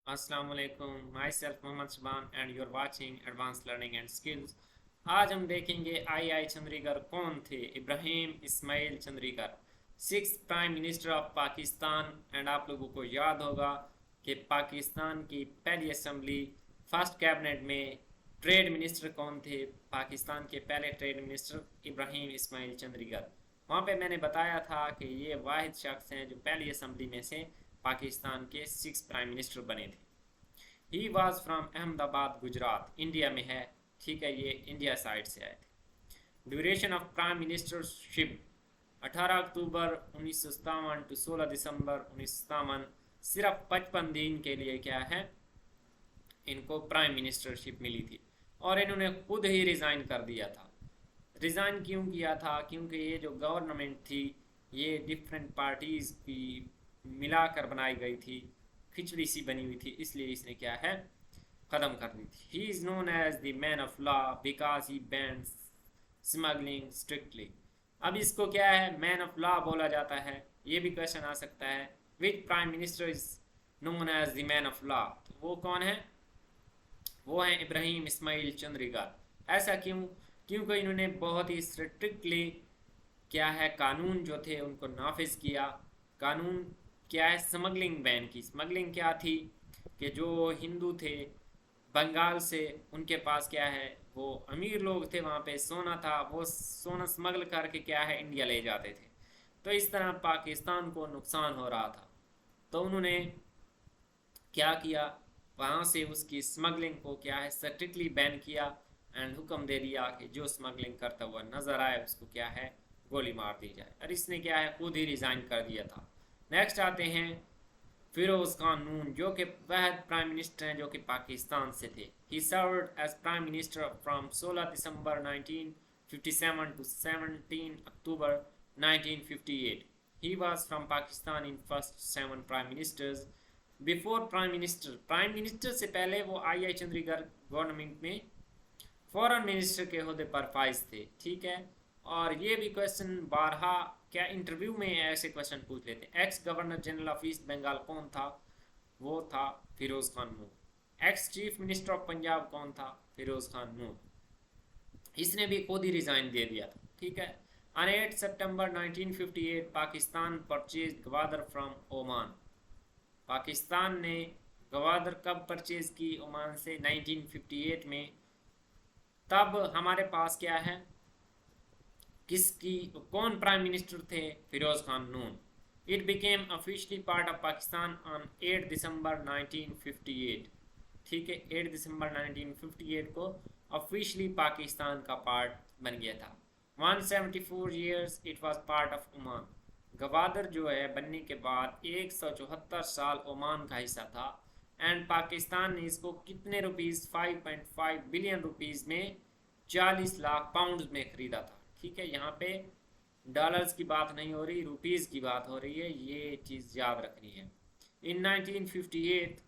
अस्सलाम वालेकुम। Myself Mohammad Shaban and you are watching advance learning and skills. आज हम देखेंगे आई चंद्रीकर कौन थे। Ibrahim Ismail Chundrigar, six prime minister of Pakistan. And आप लोगों को याद होगा कि पाकिस्तान की पहली असम्बली फर्स्ट कैबिनेट में ट्रेड मिनिस्टर कौन थे। पाकिस्तान के पहले ट्रेड मिनिस्टर इब्राहिम इस्माइल चंद्रीकर। वहाँ पे मैंने बताया था कि ये वाहिद शख्स हैं जो पहली असम्बली में से पाकिस्तान के सिक्स प्राइम मिनिस्टर बने थे। He was from Ahmedabad Gujarat, India में है। ठीक है, ये इंडिया साइड से आए थे। Duration of prime ministership 18 October 1957 to 16 December 1957। सिर्फ 55 दिन के लिए क्या है, इनको प्राइम मिनिस्टरशिप मिली थी और इन्होंने खुद ही रिज़ाइन कर दिया था। रिज़ाइन क्यों किया था? क्योंकि ये जो गवर्नमेंट थी ये डिफरेंट पार्टीज़ की मिलाकर बनाई गई थी, खिचड़ी सी बनी हुई थी, इसलिए इसने क्या है, ख़त्म कर दी थी। He is known as the man of law because he bans smuggling strictly. अब इसको क्या है, मैन ऑफ लॉ बोला जाता है। ये भी क्वेश्चन आ सकता है, which prime minister is known as the man of law. तो वो कौन है? वो हैं इब्राहिम इस्माइल चंद्रीकर। ऐसा क्यों? क्योंकि इन्होंने बहुत ही स्ट्रिक्टली क्या है, कानून जो थे उनको नाफिज किया। कानून क्या है, स्मगलिंग बैन की। स्मगलिंग क्या थी कि जो हिंदू थे बंगाल से, उनके पास क्या है, वो अमीर लोग थे, वहाँ पे सोना था, वो सोना स्मगल करके क्या है इंडिया ले जाते थे। तो इस तरह पाकिस्तान को नुकसान हो रहा था। तो उन्होंने क्या किया, वहाँ से उसकी स्मगलिंग को क्या है स्ट्रिक्टली बैन किया एंड हुक्म दे दिया कि जो स्मगलिंग करता हुआ नजर आए उसको क्या है गोली मार दी जाए। और इसने क्या है खुद ही रिजाइन कर दिया था। नेक्स्ट आते हैं फिरोज खान नून, जो कि वह प्राइम मिनिस्टर हैं जो कि पाकिस्तान से थे। He served as prime minister from 16 December 1957 to 17 October 1958। He was from Pakistan in first seven prime ministers. Before prime minister से पहले वो आई चंद्रीगढ़ गवर्नमेंट में फॉरेन मिनिस्टर के अहदे पर फाइज थे। ठीक है, और ये भी क्वेश्चन बारहा क्या इंटरव्यू में ऐसे क्वेश्चन पूछ लेते हैं। Ex governor general of east Bengal कौन था? वो था Firoz Khan Noon. Ex chief minister of Punjab कौन था? फिरोज खान नून। इसने भी खुद ही रिजाइन दे दिया था। ठीक है। On 8 September 1958 Pakistan purchase Gwadar from Oman. Pakistan ने गवादर कब परचेज की? ओमान से 1958 में। तब हमारे पास क्या है, किसकी, कौन प्राइम मिनिस्टर थे? Feroz Khan Noon. It became officially part of Pakistan on 8 December 1958। ठीक है, 8 दिसंबर 1958 को ऑफिशियली पाकिस्तान का पार्ट बन गया था। 174 years it was part of Oman. Gwadar जो है बनने के बाद 174 साल ओमान का हिस्सा था। एंड पाकिस्तान ने इसको कितने रुपीज़, 5.5 बिलियन रुपीज़ में 40 लाख पाउंड में ख़रीदा था। ठीक है, यहाँ पे डॉलर्स की बात नहीं हो रही, रुपीज़ की बात हो रही है, ये चीज़ याद रखनी है। In 1958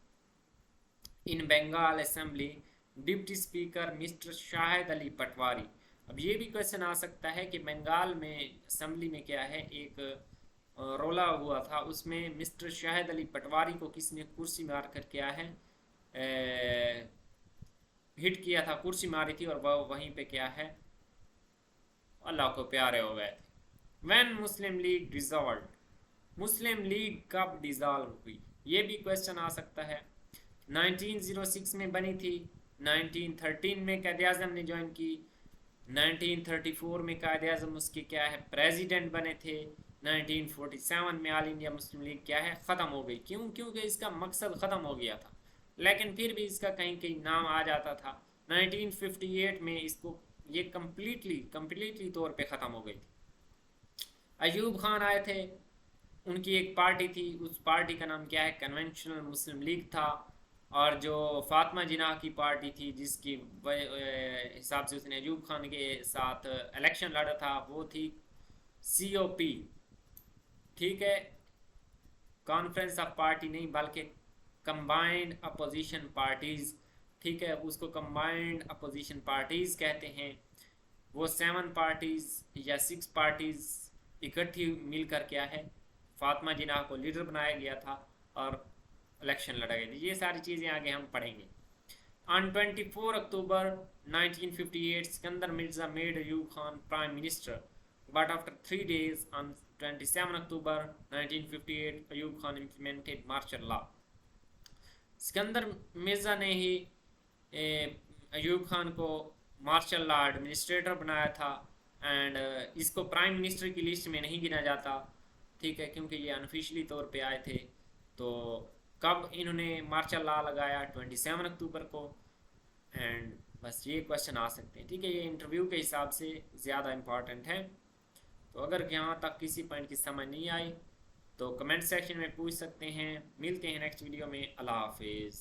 in Bengal assembly deputy speaker mister Shahid Ali Patwari. अब ये भी क्वेश्चन आ सकता है कि बंगाल में असेंबली में क्या है, एक रोला हुआ था, उसमें मिस्टर शाहिद अली पटवारी को किसने कुर्सी मार कर क्या है हिट किया था, कुर्सी मारी थी और वह वहीं पे क्या है अल्लाह को प्यारे हो गए थे। When Muslim league dissolve, Muslim league कब डिसॉल्व हुई, ये भी क्वेश्चन आ सकता है। 1906 में बनी थी। 1913 में कायद आज़म ने ज्वाइन की। 1934 में कायद आज़म उसके क्या है प्रेसिडेंट बने थे। 1947 में ऑल इंडिया मुस्लिम लीग क्या है ख़त्म हो गई। क्यों? क्योंकि इसका मकसद ख़त्म हो गया था, लेकिन फिर भी इसका कहीं कहीं नाम आ जाता था। 1958 में इसको ये कम्प्लीटली तौर पे ख़त्म हो गई थी। अयूब खान आए थे, उनकी एक पार्टी थी, उस पार्टी का नाम क्या है कन्वेंशनल मुस्लिम लीग था। और जो फातिमा जिन्ना की पार्टी थी जिसकी हिसाब से उसने अयूब खान के साथ इलेक्शन लड़ा था, वो थी COP। ठीक है, कॉन्फ्रेंस ऑफ पार्टी नहीं बल्कि कंबाइंड अपोजिशन पार्टीज़। ठीक है, उसको कंबाइंड अपोजिशन पार्टीज़ कहते हैं। वो 7 पार्टीज़ या 6 पार्टीज़ इकट्ठी मिलकर क्या है फातिमा जिन्ना को लीडर बनाया गया था। और इलेक्शन लड़ा गया था। ये सारी चीज़ें आगे हम पढ़ेंगे। On 24 October 1958, Sikandar Mirza made Ayub Khan prime minister, but after 3 days, on 27 October 1958, Ayub Khan implemented martial law. Sikandar Mirza ने ही अयूब खान को मार्शल लॉ एडमिनिस्ट्रेटर बनाया था, एंड इसको प्राइम मिनिस्टर की लिस्ट में नहीं गिना जाता, ठीक है, क्योंकि ये अनऑफिशियली तौर पे आए थे। तो कब इन्होंने मार्शल लॉ लगाया? 27 अक्टूबर को। एंड बस ये क्वेश्चन आ सकते हैं, ठीक है, ये इंटरव्यू के हिसाब से ज़्यादा इम्पॉर्टेंट है। तो अगर यहाँ तक किसी पॉइंट की समझ नहीं आई तो कमेंट सेक्शन में पूछ सकते हैं। मिलते हैं नेक्स्ट वीडियो में। अल्लाह हाफिज़।